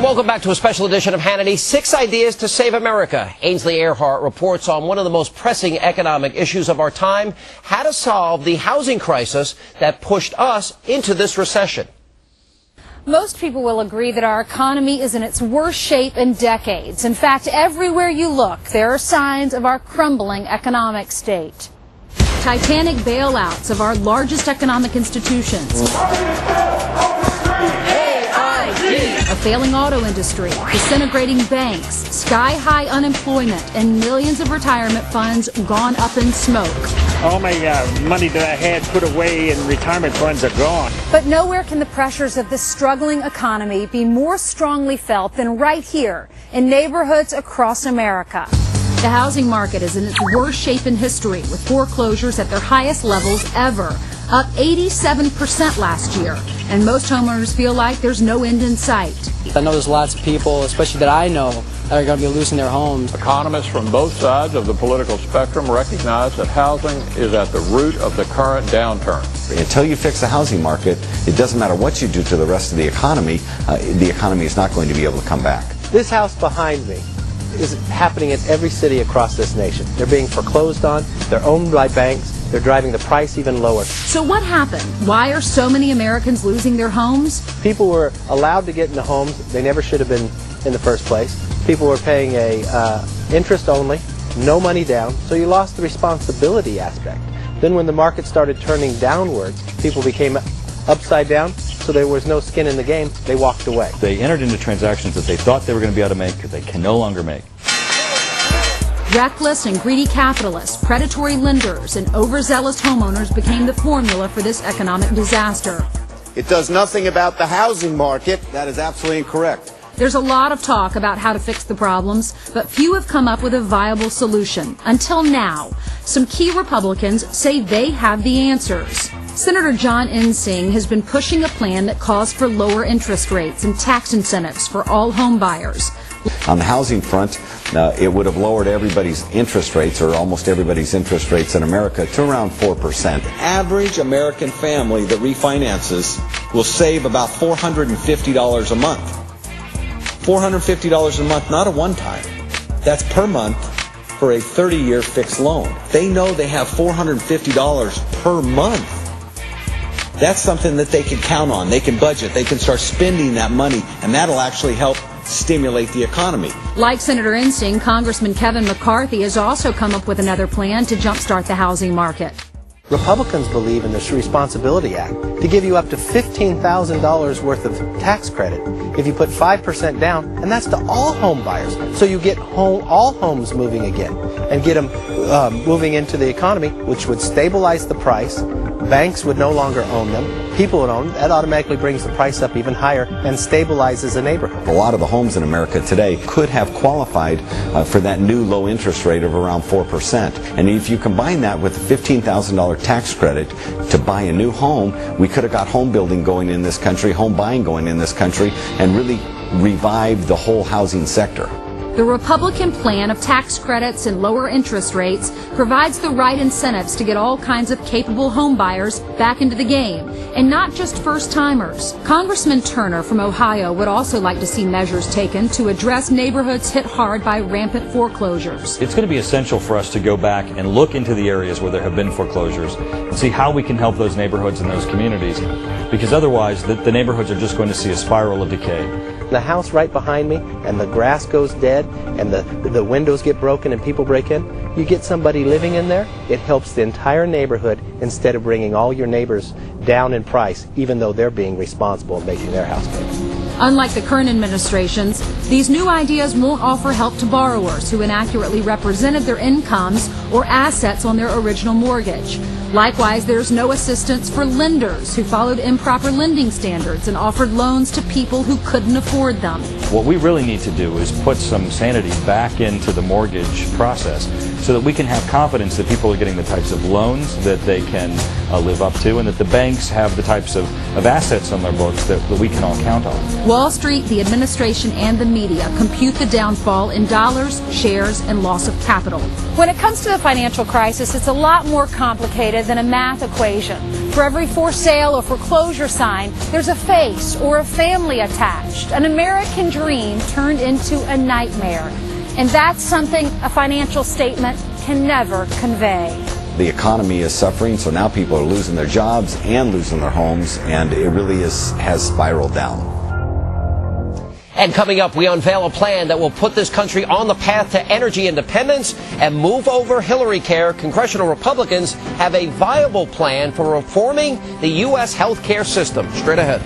Welcome back to a special edition of Hannity, 6 Ideas to Save America. Ainsley Earhart reports on one of the most pressing economic issues of our time, how to solve the housing crisis that pushed us into this recession. Most people will agree that our economy is in its worst shape in decades. In fact, everywhere you look, there are signs of our crumbling economic state. Titanic bailouts of our largest economic institutions. A failing auto industry, disintegrating banks, sky-high unemployment, and millions of retirement funds gone up in smoke. All my money that I had put away in retirement funds are gone. But nowhere can the pressures of this struggling economy be more strongly felt than right here in neighborhoods across America. The housing market is in its worst shape in history, with foreclosures at their highest levels ever, up 87% last year. And most homeowners feel like there's no end in sight. I know there's lots of people, especially that I know, that are going to be losing their homes. Economists from both sides of the political spectrum recognize that housing is at the root of the current downturn. Until you fix the housing market, it doesn't matter what you do to the rest of the economy is not going to be able to come back. This house behind me is happening in every city across this nation. They're being foreclosed on, they're owned by banks, they're driving the price even lower. So what happened? Why are so many Americans losing their homes? People were allowed to get into homes they never should have been in the first place. People were paying interest only, no money down, so you lost the responsibility aspect. Then when the market started turning downwards, people became upside down, so there was no skin in the game. They walked away. They entered into transactions that they thought they were going to be able to make that they can no longer make. Reckless and greedy capitalists, predatory lenders, and overzealous homeowners became the formula for this economic disaster. It does nothing about the housing market. That is absolutely incorrect. There's a lot of talk about how to fix the problems, but few have come up with a viable solution. Until now, some key Republicans say they have the answers. Senator John Ensing has been pushing a plan that calls for lower interest rates and tax incentives for all home buyers. On the housing front, it would have lowered everybody's interest rates, or almost everybody's interest rates in America, to around 4%. The average American family that refinances will save about $450 a month. $450 a month, not a one-time. That's per month for a 30-year fixed loan. They know they have $450 per month. That's something that they can count on. They can budget. They can start spending that money, and that'll actually help stimulate the economy. Like Senator Ensing, Congressman Kevin McCarthy has also come up with another plan to jumpstart the housing market. Republicans believe in this Responsibility Act to give you up to $15,000 worth of tax credit if you put 5% down, and that's to all home buyers. So you get all homes moving again and get them moving into the economy, which would stabilize the price. Banks would no longer own them. People would own them. That automatically brings the price up even higher and stabilizes a neighborhood. A lot of the homes in America today could have qualified for that new low interest rate of around 4%. And if you combine that with a $15,000 tax credit to buy a new home, we could have got home building going in this country, home buying going in this country, and really revived the whole housing sector. The Republican plan of tax credits and lower interest rates provides the right incentives to get all kinds of capable home buyers back into the game, and not just first-timers. Congressman Turner from Ohio would also like to see measures taken to address neighborhoods hit hard by rampant foreclosures. It's going to be essential for us to go back and look into the areas where there have been foreclosures and see how we can help those neighborhoods and those communities, because otherwise the neighborhoods are just going to see a spiral of decay. The house right behind me, and the grass goes dead, and the windows get broken and people break in, you get somebody living in there, it helps the entire neighborhood instead of bringing all your neighbors down in price, even though they're being responsible and making their house payment. Unlike the current administrations, these new ideas won't offer help to borrowers who inaccurately represented their incomes or assets on their original mortgage. Likewise, there's no assistance for lenders who followed improper lending standards and offered loans to people who couldn't afford them. What we really need to do is put some sanity back into the mortgage process so that we can have confidence that people are getting the types of loans that they can live up to, and that the banks have the types of assets on their books that we can all count on. Wall Street, the administration, and the media compute the downfall in dollars, shares, and loss of capital. When it comes to the financial crisis, it's a lot more complicated than a math equation. For every for sale or foreclosure sign, there's a face or a family attached, an American dream turned into a nightmare. And that's something a financial statement can never convey. The economy is suffering, so now people are losing their jobs and losing their homes, and it really has spiraled down. And coming up, we unveil a plan that will put this country on the path to energy independence and move over Hillary care. Congressional Republicans have a viable plan for reforming the U.S. health care system. Straight ahead.